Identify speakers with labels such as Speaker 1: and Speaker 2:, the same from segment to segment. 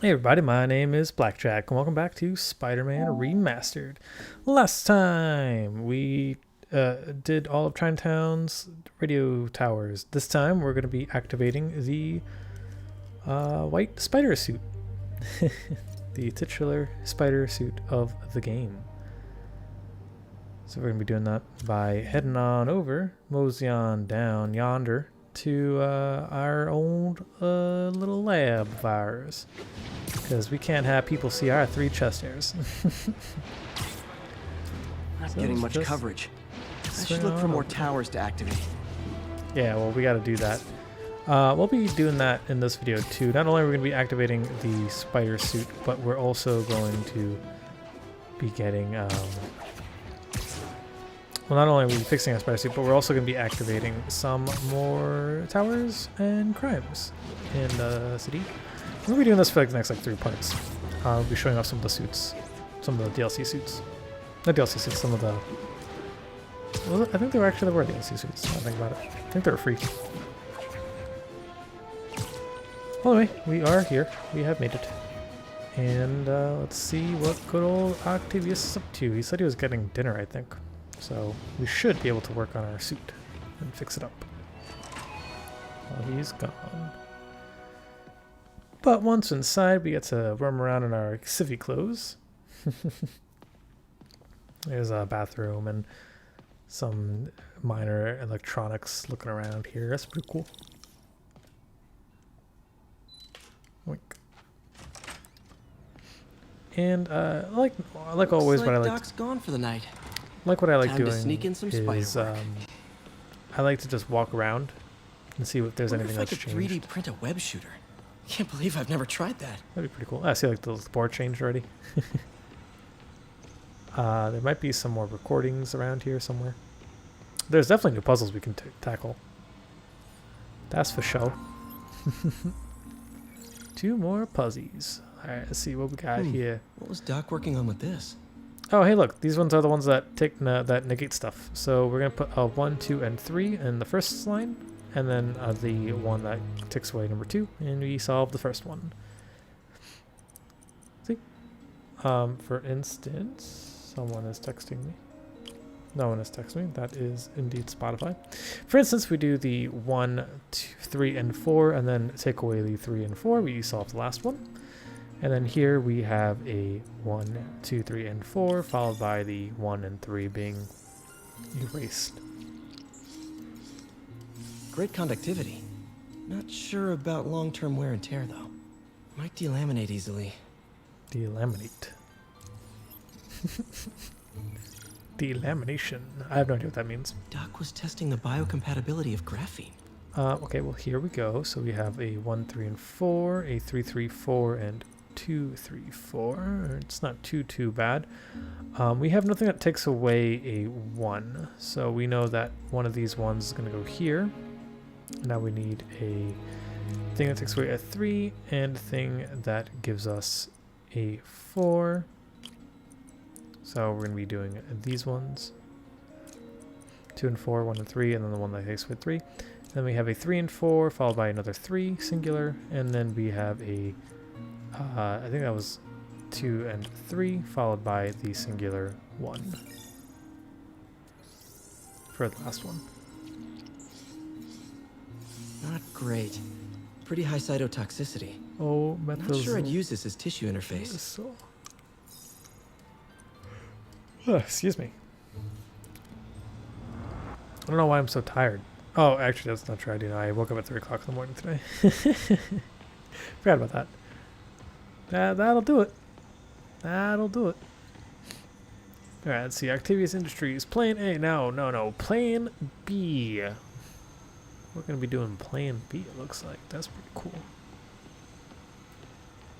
Speaker 1: Hey everybody, my name is BlakJak, and welcome back to Spider-Man Remastered. Last time we did all of Chinatown's radio towers. This time we're going to be activating the white spider suit. The titular spider suit of the game. So we're going to be doing that by heading on over, mosey on down yonder to our old little lab of ours. Because we can't have people see our 3 chest hairs.
Speaker 2: Not getting much coverage. I should look for more towers to activate.
Speaker 1: Yeah, well, we got to do that. We'll be doing that in this video too. Not only are we going to be activating the spider suit, but we're also going to be getting... well, not only are we fixing our spider suit, but we're also going to be activating some more towers and crimes in the city. We'll be doing this for like the next 3 parts. We'll be showing off some of the suits, some of the DLC suits. Not DLC suits, some of the... Well, I think they were DLC suits, now I think about it. I think they were free. Well, anyway, we are here. We have made it. And let's see what good old Octavious is up to. He said he was getting dinner, I think. So we should be able to work on our suit and fix it up. Well, he's gone. But once inside, we get to roam around in our civvy clothes. There's a bathroom and some minor electronics looking around here. That's pretty cool. Oink. And like always, what I like.
Speaker 2: Doc's gone for the night.
Speaker 1: Like what I like
Speaker 2: Time
Speaker 1: doing
Speaker 2: to sneak in some
Speaker 1: is I like to just walk around and see if there's anything that's changed.
Speaker 2: I could 3D print a web shooter. Can't believe I've never tried that.
Speaker 1: That'd be pretty cool. I see like the board changed already. There might be some more recordings around here somewhere. There's definitely new puzzles we can tackle. That's for sure. 2 more puzzies. Alright, let's see what we got here.
Speaker 2: What was Doc working on with this?
Speaker 1: Oh, hey, look. These ones are the ones that that negate stuff. So we're going to put 1, 2, and 3 in the first line. And then the one that takes away number 2. And we solve the first one. See? For instance, someone is texting me. No one is texting me. That is indeed Spotify. For instance, we do the 1, 2, 3, and 4. And then take away the 3 and 4. We solve the last one. And then here we have a 1, 2, 3, and 4, followed by the 1 and 3 being erased.
Speaker 2: Great conductivity. Not sure about long-term wear and tear, though. Might delaminate easily.
Speaker 1: Delaminate. Delamination. I have no idea what that means.
Speaker 2: Doc was testing the biocompatibility of graphene.
Speaker 1: Okay, well, here we go. So we have a 1, 3, and 4, a 3, 3, 4, and 2, 3, 4. It's not too bad. We have nothing that takes away a 1. So we know that one of these ones is going to go here. Now we need a thing that takes away a 3 and a thing that gives us a 4. So we're going to be doing these ones. 2 and 4, 1 and 3, and then the one that takes away 3. Then we have a 3 and 4, followed by another 3, singular, and then we have a, I think that was 2 and 3, followed by the singular 1 for the last one.
Speaker 2: Not great. Pretty high cytotoxicity.
Speaker 1: Oh,
Speaker 2: Not sure I'd use this as tissue interface.
Speaker 1: So. Excuse me. I don't know why I'm so tired. Oh, actually, that's not true. I do know. I woke up at 3 o'clock in the morning today. Forgot about that. That'll do it. That'll do it. Alright, let's see. Octavius Industries. Plan A. No. Plan B. We're going to be doing Plan B, it looks like. That's pretty cool.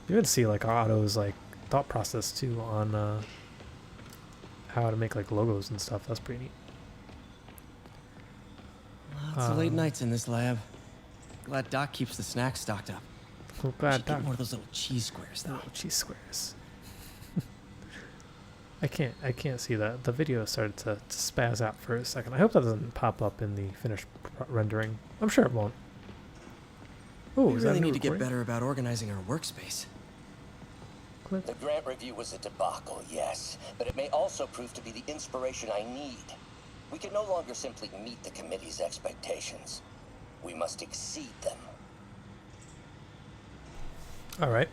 Speaker 1: You can see, Otto's, thought process, too, on how to make, logos and stuff. That's pretty neat.
Speaker 2: Lots of late nights in this lab. Glad Doc keeps the snacks stocked up.
Speaker 1: Oh, glad
Speaker 2: Get more of those little cheese squares, though.
Speaker 1: Oh, cheese squares. I can't see that. The video started to spaz out for a second. I hope that doesn't pop up in the finished rendering. I'm sure it won't. Oh,
Speaker 2: We
Speaker 1: is that
Speaker 2: really
Speaker 1: a new
Speaker 2: need to get
Speaker 1: recording?
Speaker 2: better about organizing our workspace.
Speaker 1: click.
Speaker 3: The grant review was a debacle, yes, but it may also prove to be the inspiration I need. We can no longer simply meet the committee's expectations. We must exceed them.
Speaker 1: All right.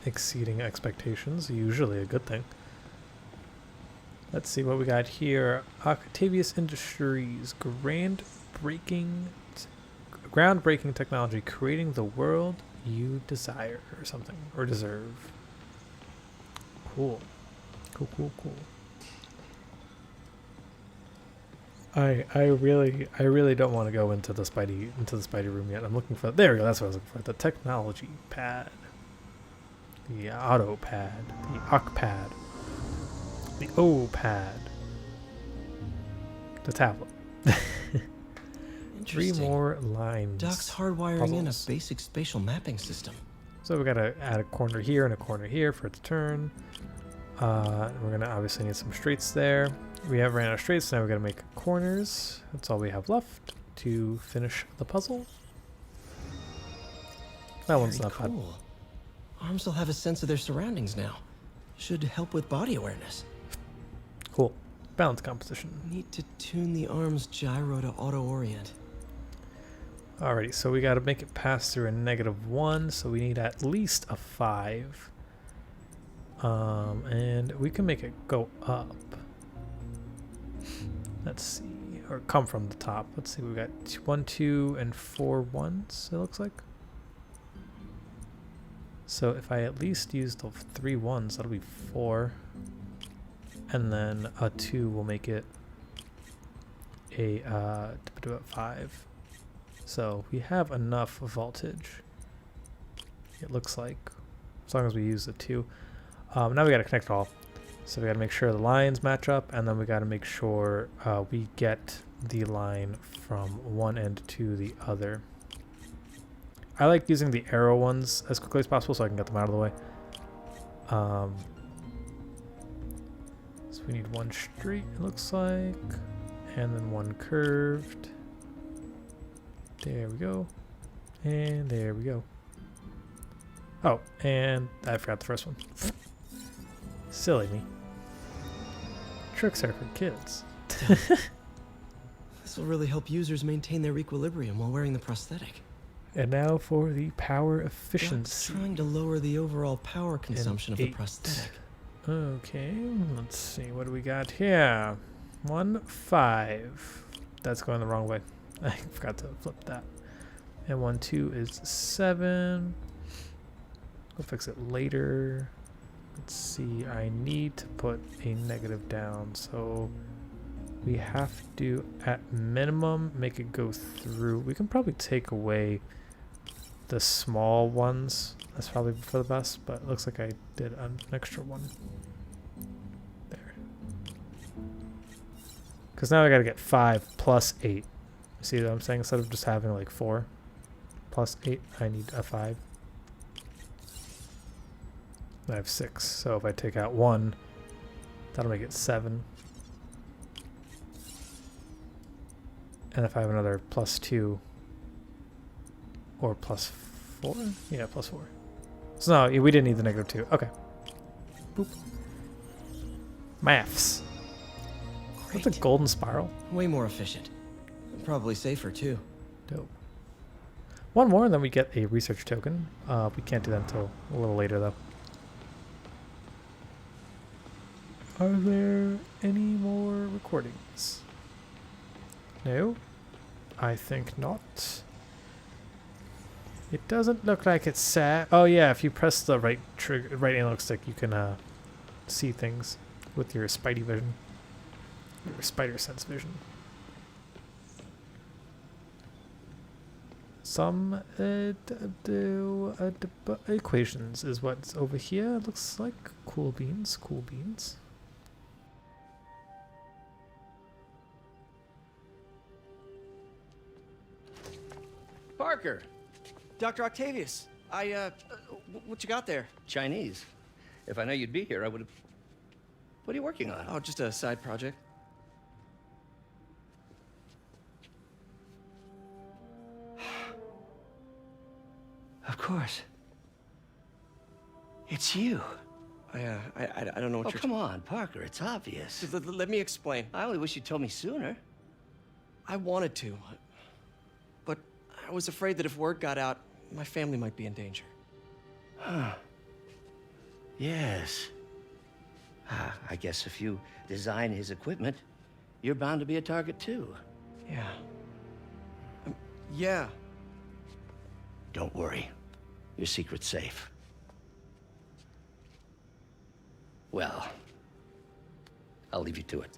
Speaker 1: Exceeding expectations, usually a good thing. Let's see what we got here. Octavious Industries, groundbreaking technology, creating the world you desire, or something, or deserve. Cool. Cool. I really don't want to go into the Spidey room yet. I'm looking for, there we go, that's what I was looking for. The technology pad. The auto pad. The Oc pad. The O pad. The tablet. 3 more lines.
Speaker 2: Doc's hardwiring in a basic spatial mapping system.
Speaker 1: So we gotta add a corner here and a corner here for it to turn. We're gonna obviously need some straights there. We have ran out of straights, now we gotta make corners. That's all we have left to finish the puzzle. That one's not bad.
Speaker 2: Arms will have a sense of their surroundings now. Should help with body awareness.
Speaker 1: Cool. Balance composition.
Speaker 2: Need to tune the arm's gyro to auto-orient.
Speaker 1: Alrighty, so we got to make it pass through a -1, so we need at least a 5. And we can make it go up. Let's see, or come from the top. Let's see, we got 1, 2, and 4 ones, it looks like. So if I at least use the 3 ones, that'll be 4. And then a 2 will make it a 5. So we have enough voltage, it looks like, as long as we use the 2. Now we got to connect all. So we got to make sure the lines match up, and then we got to make sure we get the line from one end to the other. I like using the arrow ones as quickly as possible so I can get them out of the way. So we need 1 straight, it looks like, and then 1 curved. There we go. And there we go. Oh, and I forgot the first one. Silly me. Tricks are for kids.
Speaker 2: This will really help users maintain their equilibrium while wearing the prosthetic.
Speaker 1: And now for the power efficiency.
Speaker 2: Doc's trying to lower the overall power consumption of the prosthetic.
Speaker 1: Okay, let's see. What do we got here? 1, 5. That's going the wrong way. I forgot to flip that. And 1, 2 is 7. We'll fix it later. Let's see. I need to put a negative down, so we have to, at minimum, make it go through. We can probably take away the small ones. That's probably for the best, but it looks like I did an extra one. There. Because now I gotta get 5 plus 8. See what I'm saying? Instead of just having like 4 plus 8, I need a 5. I have 6, so if I take out 1, that'll make it 7. And if I have another plus 2 or plus 4, yeah, plus 4. So no, we didn't need the -2. Okay. Boop. Maths. What's a golden spiral?
Speaker 2: Way more efficient. Probably safer too.
Speaker 1: Dope. 1 more, and then we get a research token. We can't do that until a little later, though. Are there any more recordings? No? I think not. It doesn't look like it's sad. Oh yeah, if you press the right analog stick, you can see things with your Spidey vision. Your spider sense vision. Some equations is what's over here. Looks like cool beans. Cool beans.
Speaker 2: Parker! Dr. Octavius! What you got there?
Speaker 4: Chinese. If I know you'd be here, I would have... What are you working on?
Speaker 2: Oh, just a side project.
Speaker 4: Of course. It's you.
Speaker 2: I don't know what
Speaker 4: Oh,
Speaker 2: you're...
Speaker 4: come on, Parker. It's obvious.
Speaker 2: Let me explain.
Speaker 4: I only wish you told me sooner.
Speaker 2: I wanted to, but I was afraid that if word got out, my family might be in danger.
Speaker 4: Yes. I guess if you design his equipment, you're bound to be a target too.
Speaker 2: Yeah. Yeah.
Speaker 4: Don't worry. Your secret's safe. Well, I'll leave you to it.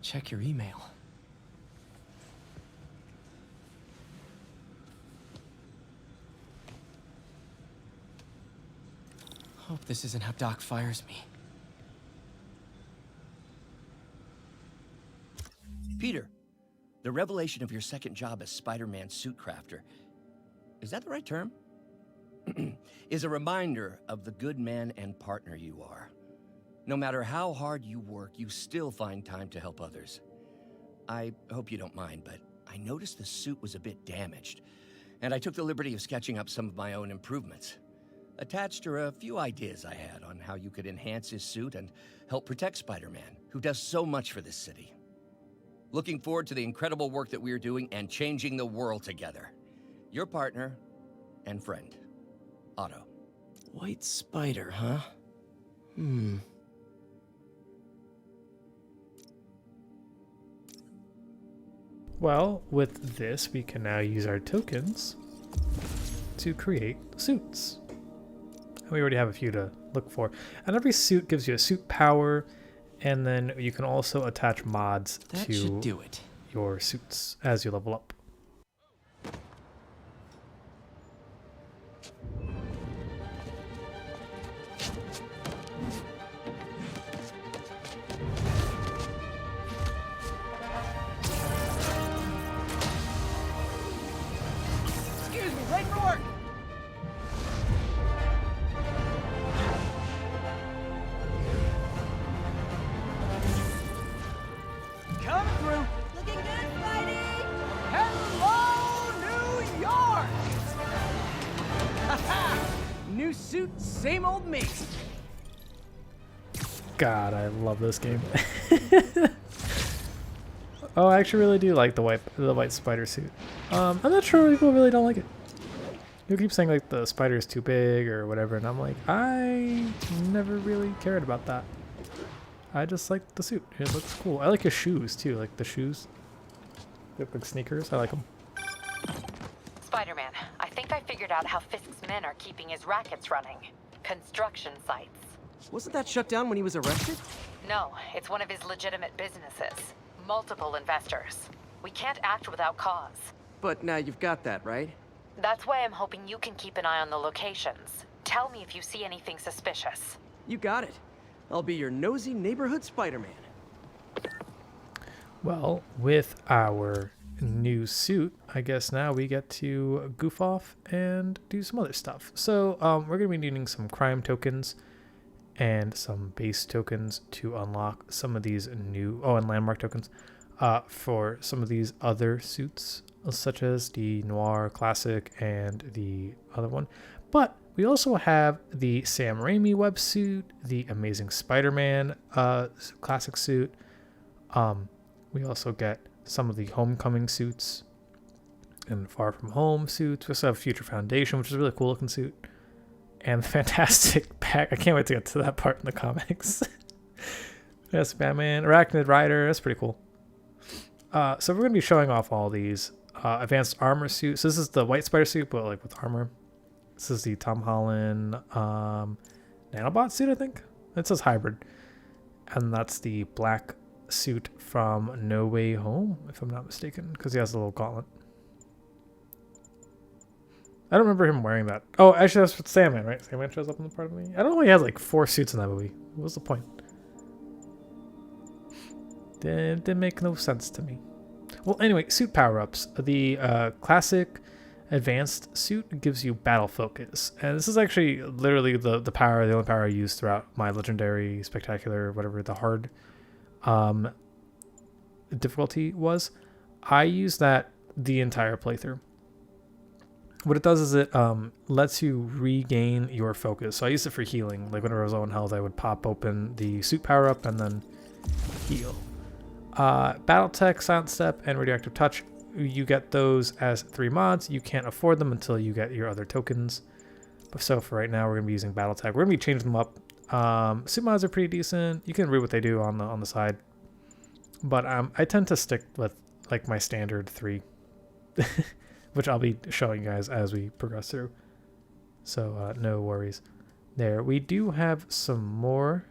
Speaker 2: Check your email. Hope this isn't how Doc fires me.
Speaker 3: Peter, the revelation of your second job as Spider-Man suit crafter, is that the right term? Is a reminder of the good man and partner you are. No matter how hard you work, you still find time to help others. I hope you don't mind, but I noticed the suit was a bit damaged, and I took the liberty of sketching up some of my own improvements. Attached are a few ideas I had on how you could enhance his suit and help protect Spider-Man, who does so much for this city. Looking forward to the incredible work that we are doing and changing the world together. Your partner and friend, Otto.
Speaker 2: White spider, huh?
Speaker 1: Well, with this, we can now use our tokens to create suits. And we already have a few to look for. And every suit gives you a suit power, and then you can also attach mods
Speaker 2: That
Speaker 1: to
Speaker 2: should do it.
Speaker 1: your suits as you level up.
Speaker 2: Excuse me, late for work! Coming through!
Speaker 5: Looking good, Spidey!
Speaker 2: Hello, New York! Haha! New suit, same old me.
Speaker 1: God, I love this game. Oh, I actually really do like the white spider suit. I'm not sure people really don't like it. You keep saying like the spider is too big or whatever, and I'm like, I never really cared about that. I just like the suit. It looks cool. I like his shoes too, like the shoes. They look like sneakers. I like them.
Speaker 5: Spider-Man, I think I figured out how Fisk's men are keeping his rackets running. Construction sites.
Speaker 2: Wasn't that shut down when he was arrested?
Speaker 5: No, it's one of his legitimate businesses. Multiple investors. We can't act without cause.
Speaker 2: But now you've got that, right?
Speaker 5: That's why I'm hoping you can keep an eye on the locations. Tell me if you see anything suspicious.
Speaker 2: You got it. I'll be your nosy neighborhood Spider-Man.
Speaker 1: Well, with our new suit, I guess now we get to goof off and do some other stuff. So we're going to be needing some crime tokens and some base tokens to unlock some of these new, and landmark tokens for some of these other suits, such as the Noir Classic and the other one. But we also have the Sam Raimi web suit, the Amazing Spider-Man classic suit. We also get some of the Homecoming suits and Far From Home suits. We also have Future Foundation, which is a really cool looking suit. And Fantastic Pack. I can't wait to get to that part in the comics. Yes, Batman, Arachnid Rider. That's pretty cool. So we're going to be showing off all these advanced armor suits. So this is the White Spider suit, but like with armor. This is the Tom Holland nanobot suit, I think. It says hybrid. And that's the black suit from No Way Home, if I'm not mistaken, because he has a little gauntlet. I don't remember him wearing that. Oh, actually, that's what Sandman, right? Sandman shows up in the part of me. I don't know. He has like 4 suits in that movie. What was the point? Didn't make no sense to me. Well, anyway, suit power-ups. The classic Advanced suit gives you battle focus. And this is actually literally the only power I use throughout my legendary, spectacular, whatever the hard difficulty was. I use that the entire playthrough. What it does is it lets you regain your focus. So I used it for healing. Like whenever I was low on health, I would pop open the suit power up and then heal. Battletech, Silent Step, and Radioactive Touch. You get those as 3 mods. You can't afford them until you get your other tokens. So for right now, we're going to be using Battletech. We're going to be changing them up. Suit mods are pretty decent. You can read what they do on the side. But I tend to stick with like my standard 3. Which I'll be showing you guys as we progress through. So no worries there. We do have some more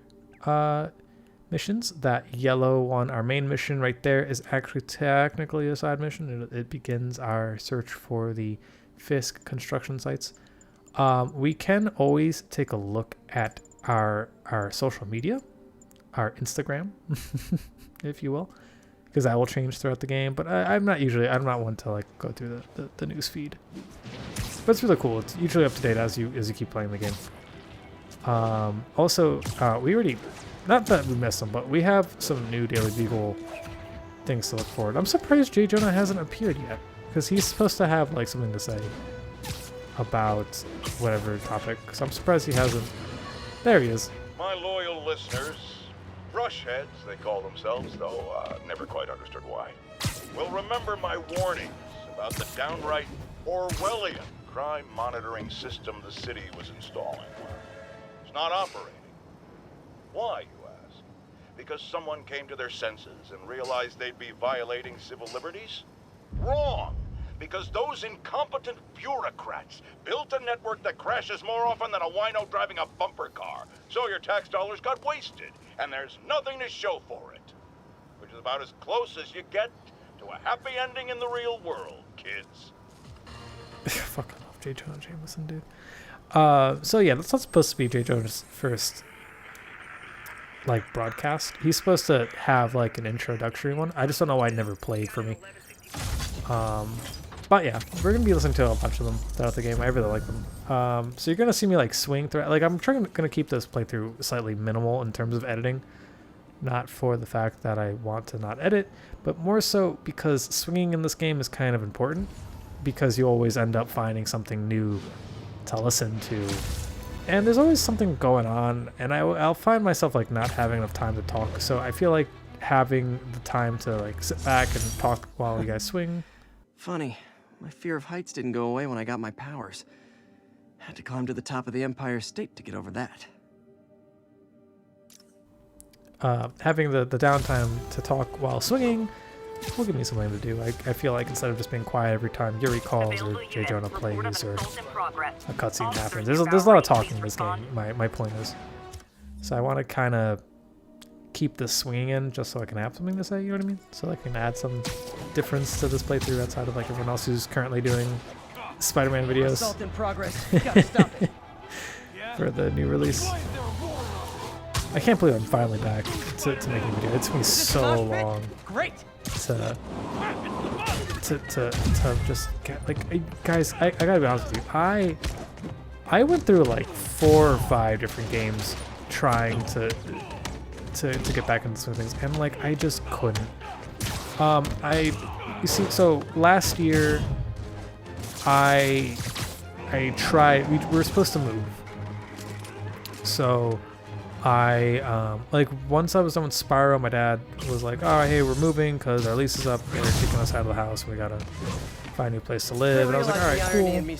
Speaker 1: missions. That yellow one, our main mission right there, is actually technically a side mission. It begins our search for the Fisk construction sites. We can always take a look at our social media, our Instagram, if you will, because that will change throughout the game. But I'm not one to like go through the news feed. But it's really cool. It's usually up to date as you keep playing the game. Also, we already, not that we missed them, but we have some new Daily Beagle things to look forward. I'm surprised J. Jonah hasn't appeared yet, because he's supposed to have like something to say about whatever topic. So I'm surprised he hasn't. There he is.
Speaker 6: My loyal listeners, brushheads they call themselves, though never quite understood why, will remember my warnings about the downright Orwellian crime monitoring system the city was installing. It's not operating. Why, you ask? Because someone came to their senses and realized they'd be violating civil liberties? Wrong! Because those incompetent bureaucrats built a network that crashes more often than a wino driving a bumper car. So your tax dollars got wasted, and there's nothing to show for it. Which is about as close as you get to a happy ending in the real world, kids.
Speaker 1: Fucking love J. Jonah Jameson, dude. So yeah, that's not supposed to be J. Jonah's first like broadcast. He's supposed to have like an introductory one. I just don't know why it never played for me. But yeah, we're gonna be listening to a bunch of them throughout the game. I really like them. So you're gonna see me like swing through. Like I'm gonna keep this playthrough slightly minimal in terms of editing, not for the fact that I want to not edit, but more so because swinging in this game is kind of important, because you always end up finding something new to listen to, and there's always something going on, and I'll find myself like not having enough time to talk. So I feel like having the time to like sit back and talk while you guys swing.
Speaker 2: Funny, my fear of heights didn't go away when I got my powers. Had to climb to the top of the Empire State to get over that.
Speaker 1: Having the downtime to talk while swinging will give me something to do. I feel like instead of just being quiet every time Yuri calls or J. Jonah plays or a cutscene happens, there's a lot of talking in this game, my point is. So I want to kind of keep the swinging in just so I can have something to say, you know what I mean? So I can add some difference to this playthrough outside of like everyone else who's currently doing Spider-Man videos.
Speaker 2: Assault in progress. Gotta stop it.
Speaker 1: For the new release. I can't believe I'm finally back to making a video. It took me so long to just get like, guys, I gotta be honest with you. I went through like 4 or 5 different games trying to get back into some things, and like I just couldn't. You see, so last year I tried. We were supposed to move, so I like once I was done with Spyro, my dad was like, "Oh, hey, we're moving because our lease is up. They're kicking us out of the house. We gotta find a new place to live." And I was like, "All right, cool."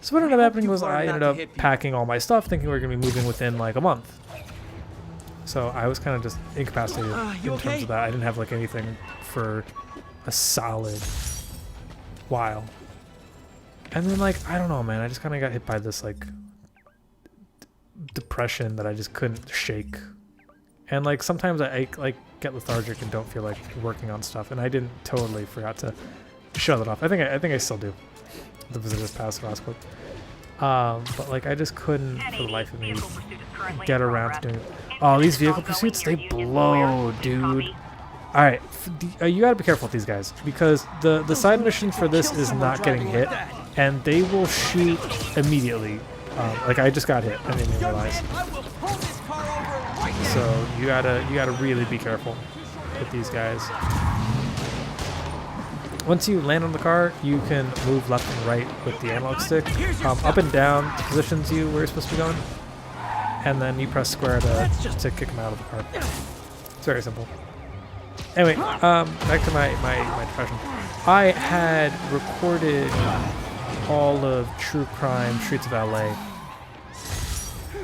Speaker 1: So what ended up happening was I ended up packing all my stuff, thinking we were gonna be moving within like a month. So I was kind of just incapacitated in terms of that. I didn't have like anything for a solid while. And then like, I don't know, man, I just kind of got hit by this like depression that I just couldn't shake. And like sometimes I like get lethargic and don't feel like working on stuff, and I didn't totally forgot to shut it off. I think I still do. The visitors passed last clip. But like I just couldn't for the life of me get around to doing it. Oh, these vehicle pursuits, they blow, dude. Alright, you gotta be careful with these guys, because the side mission for this is not getting hit. and they will shoot immediately. Like I just got hit, I didn't even realize. So you gotta really be careful with these guys. Once you land on the car, you can move left and right with the analog stick. Up and down positions you where you're supposed to be going, and then you press square to kick them out of the car. It's very simple. Anyway, back to my profession. I had recorded all of True Crime Streets of LA.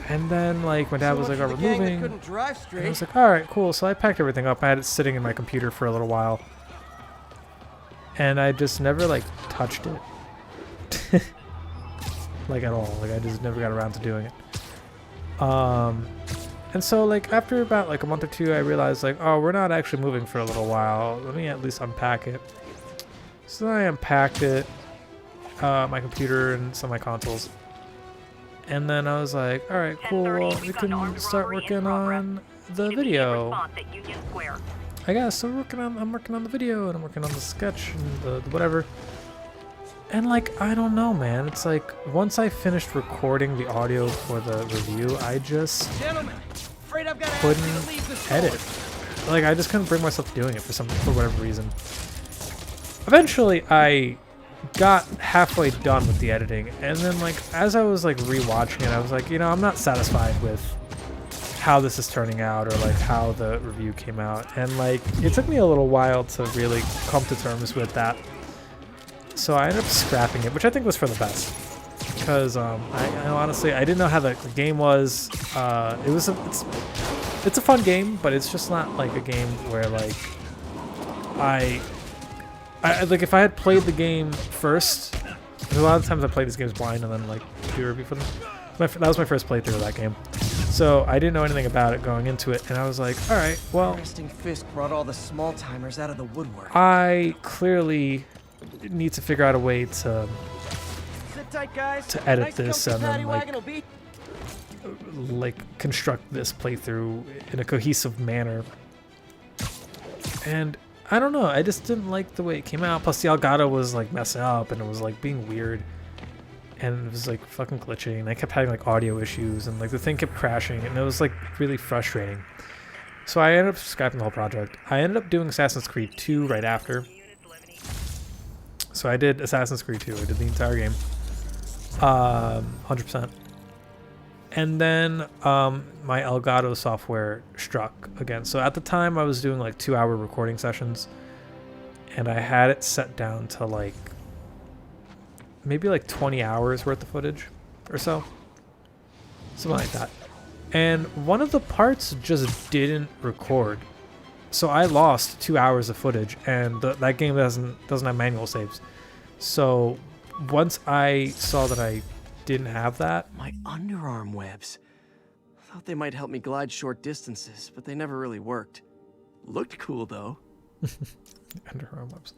Speaker 1: And then, like, my dad was like, oh, we're moving. And I was like, alright, cool. So I packed everything up. I had it sitting in my computer for a little while. And I just never, like, touched it. Like, at all. Like, I just never got around to doing it. And so, like, after about, like, a month or two, I realized, like, oh, we're not actually moving for a little while. Let me at least unpack it. So then I unpacked it. My computer and some of my consoles. And then I was like, alright, cool, well, we can start working on the video. I guess, so I'm working on the video, and I'm working on the sketch, and the whatever. And like, I don't know, man, it's like, once I finished recording the audio for the review, I just couldn't edit. Like, I just couldn't bring myself to doing it for whatever reason. Eventually, I got halfway done with the editing, and then like as I was like rewatching it, I was like, you know, I'm not satisfied with how this is turning out or like how the review came out, and like it took me a little while to really come to terms with that. So I ended up scrapping it, which I think was for the best, because I honestly I didn't know how the game was. It's a fun game, but it's just not like a game where like I like if I had played the game first, because a lot of times I play these games blind and then like do a review for them. That was my first playthrough of that game, so I didn't know anything about it going into it, and I was like, all right, well,
Speaker 2: Resting Fisk brought all the small timers out of the woodwork.
Speaker 1: I clearly need to figure out a way to
Speaker 2: Sit tight, guys.
Speaker 1: to edit
Speaker 2: Nice
Speaker 1: this
Speaker 2: comfy
Speaker 1: and
Speaker 2: paddy
Speaker 1: then
Speaker 2: wagon will be-
Speaker 1: like construct this playthrough in a cohesive manner. And I don't know, I just didn't like the way it came out. Plus the Elgato was like messing up and it was like being weird. And it was like fucking glitching. I kept having like audio issues and like the thing kept crashing and it was like really frustrating. So I ended up scrapping the whole project. I ended up doing Assassin's Creed 2 right after. So I did Assassin's Creed 2. I did the entire game. 100%. And then my Elgato software struck again. So at the time I was doing like 2-hour recording sessions, and I had it set down to like maybe like 20 hours worth of footage or so. Something like that. And one of the parts just didn't record. So I lost 2 hours of footage, and that game doesn't have manual saves. So once I saw that I didn't have that.
Speaker 2: My underarm webs. Thought they might help me glide short distances, but they never really worked. Looked cool though.
Speaker 1: Underarm webs.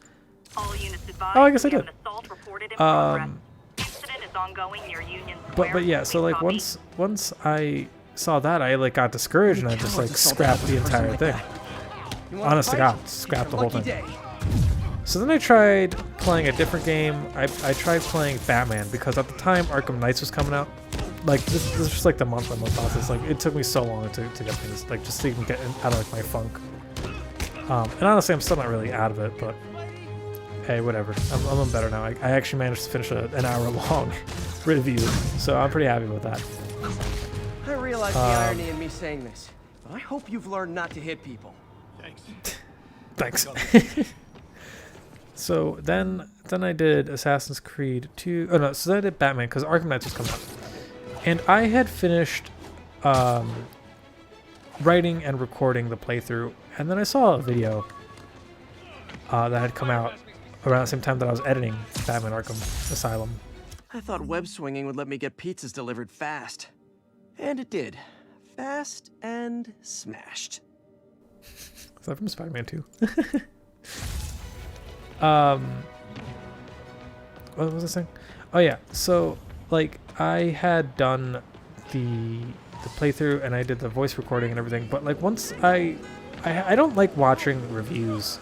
Speaker 7: All units advised,
Speaker 1: Oh, I guess I did.
Speaker 7: assault reported in progress. Incident is ongoing near Union Square.
Speaker 1: But yeah, so like
Speaker 7: Copy.
Speaker 1: once I saw that, I like got discouraged and I just like scrapped the entire thing. Honest to God, scrapped the whole thing. So then I tried playing a different game. I tried playing Batman because at the time Arkham Knights was coming out. Like this was just like the month-by-month process. Like it took me so long to get things like just to even get out of like my funk. And honestly, I'm still not really out of it, but hey, whatever. I'm better now. I actually managed to finish an hour-long review, so I'm pretty happy with that.
Speaker 2: I realize the irony in me saying this, but I hope you've learned not to hit people.
Speaker 1: Thanks. So then I did Assassin's Creed 2. Oh no, so then I did Batman because Arkham Knights was coming out. And I had finished writing and recording the playthrough, and then I saw a video that had come out around the same time that I was editing Batman Arkham Asylum.
Speaker 2: I thought web swinging would let me get pizzas delivered fast. And it did. Fast and smashed.
Speaker 1: Is that from Spider-Man 2? What was I saying? Oh yeah, so like I had done the playthrough and I did the voice recording and everything, but like once I don't like watching reviews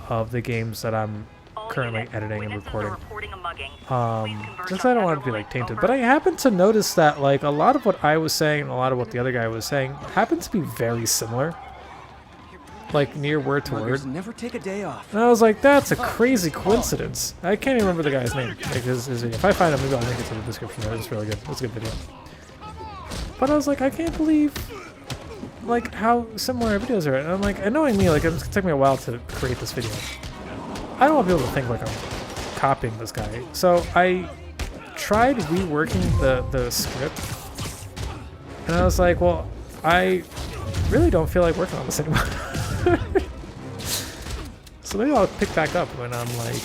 Speaker 1: of the games that I'm currently editing and recording.
Speaker 7: debugging.
Speaker 1: Just I don't want it to be like tainted. But I happened to notice that like a lot of what I was saying and a lot of what the other guy was saying happened to be very similar. Like near word to word.
Speaker 2: Muggers never take a day off.
Speaker 1: And I was like, that's a crazy coincidence. I can't even remember the guy's name. Like his video. If I find him, maybe I'll link it to the description. It was really good. It was a good video. But I was like, I can't believe like how similar our videos are. And I'm like, knowing me, like it's gonna take me a while to create this video. I don't want people to think like I'm copying this guy. So I tried reworking the script. And I was like, well, I really don't feel like working on this anymore. So maybe I'll pick back up when I'm like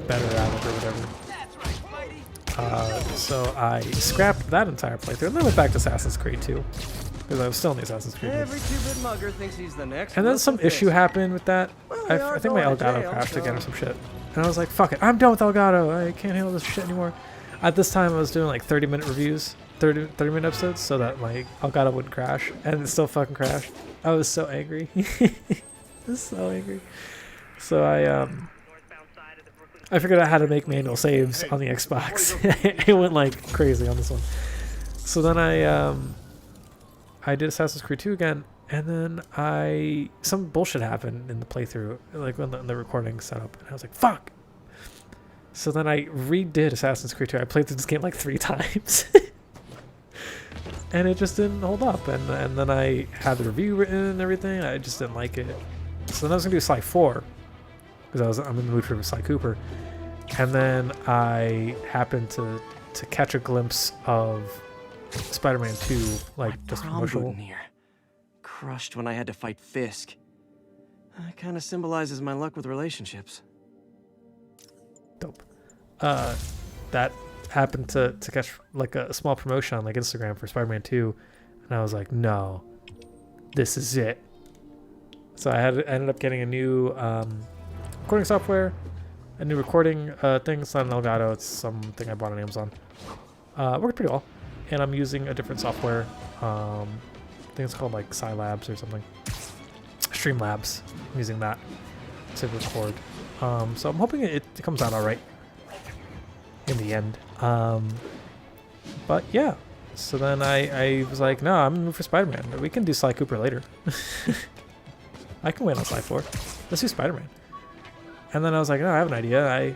Speaker 1: better at it or whatever. So I scrapped that entire playthrough and then went back to Assassin's Creed 2 because I was still in the Assassin's Creed.
Speaker 2: Every two-bit mugger thinks he's the next.
Speaker 1: And then some issue happened with that.
Speaker 2: Well,
Speaker 1: I think my Elgato crashed again or some shit. And I was like, fuck it, I'm done with Elgato. I can't handle this shit anymore. At this time, I was doing like 30-minute reviews, 30-minute episodes, so that my Elgato wouldn't crash, and it still fucking crashed. I was so angry. I was so angry. So I figured out how to make manual saves on the Xbox. It went like crazy on this one. So then I did Assassin's Creed 2 again, and then some bullshit happened in the playthrough, like when the recording set up, and I was like, fuck. So then I redid Assassin's Creed 2. I played through this game like 3 times. And it just didn't hold up. And then I had the review written and everything. I just didn't like it. So then I was going to do Sly 4. Because I'm in the mood for Sly Cooper. And then I happened to catch a glimpse of Spider-Man 2. Like, just promotional.
Speaker 2: Crushed when I had to fight Fisk. That kind of symbolizes my luck with relationships.
Speaker 1: Dope. That happened to catch like a small promotion on like Instagram for Spider-Man 2, and I was like, no, this is it. So I ended up getting a new recording software, a new recording thing. It's not an Elgato, it's something I bought on Amazon. Worked pretty well, and I'm using a different software. I think it's called like Scilabs or something. Streamlabs. I'm using that to record. So I'm hoping it comes out all right in the end. But yeah, so then I was like, no, I'm in the mood for Spider-Man. We can do Sly Cooper later. I can wait on Sly 4. Let's do Spider-Man. And then I was like, no, I have an idea. I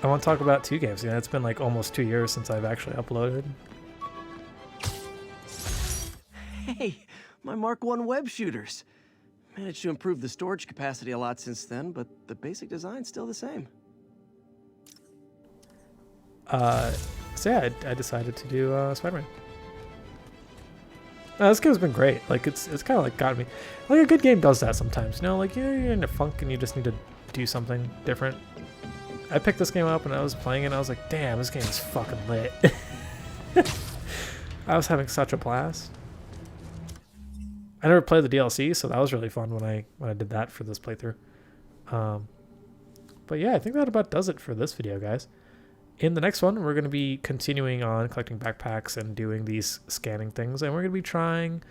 Speaker 1: want to talk about 2 games. You know, it's been like almost 2 years since I've actually uploaded.
Speaker 2: Hey, my Mark I web shooters. Managed to improve the storage capacity a lot since then, but the basic design's still the same.
Speaker 1: So yeah, I decided to do Spider-Man. This game's been great. Like it's kind of like got me. Like a good game does that sometimes. You know, like you're in a funk and you just need to do something different. I picked this game up and I was playing it and I was like, damn, this game is fucking lit. I was having such a blast. I never played the DLC, so that was really fun when I did that for this playthrough. But yeah, I think that about does it for this video, guys. In the next one, we're going to be continuing on collecting backpacks and doing these scanning things, and we're going to be trying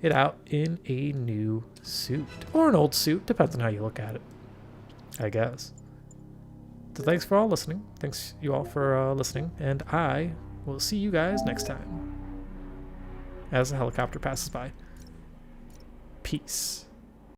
Speaker 1: it out in a new suit. Or an old suit, depends on how you look at it, I guess. So thanks for all listening. Thanks you all for listening, and I will see you guys next time. As the helicopter passes by. Peace.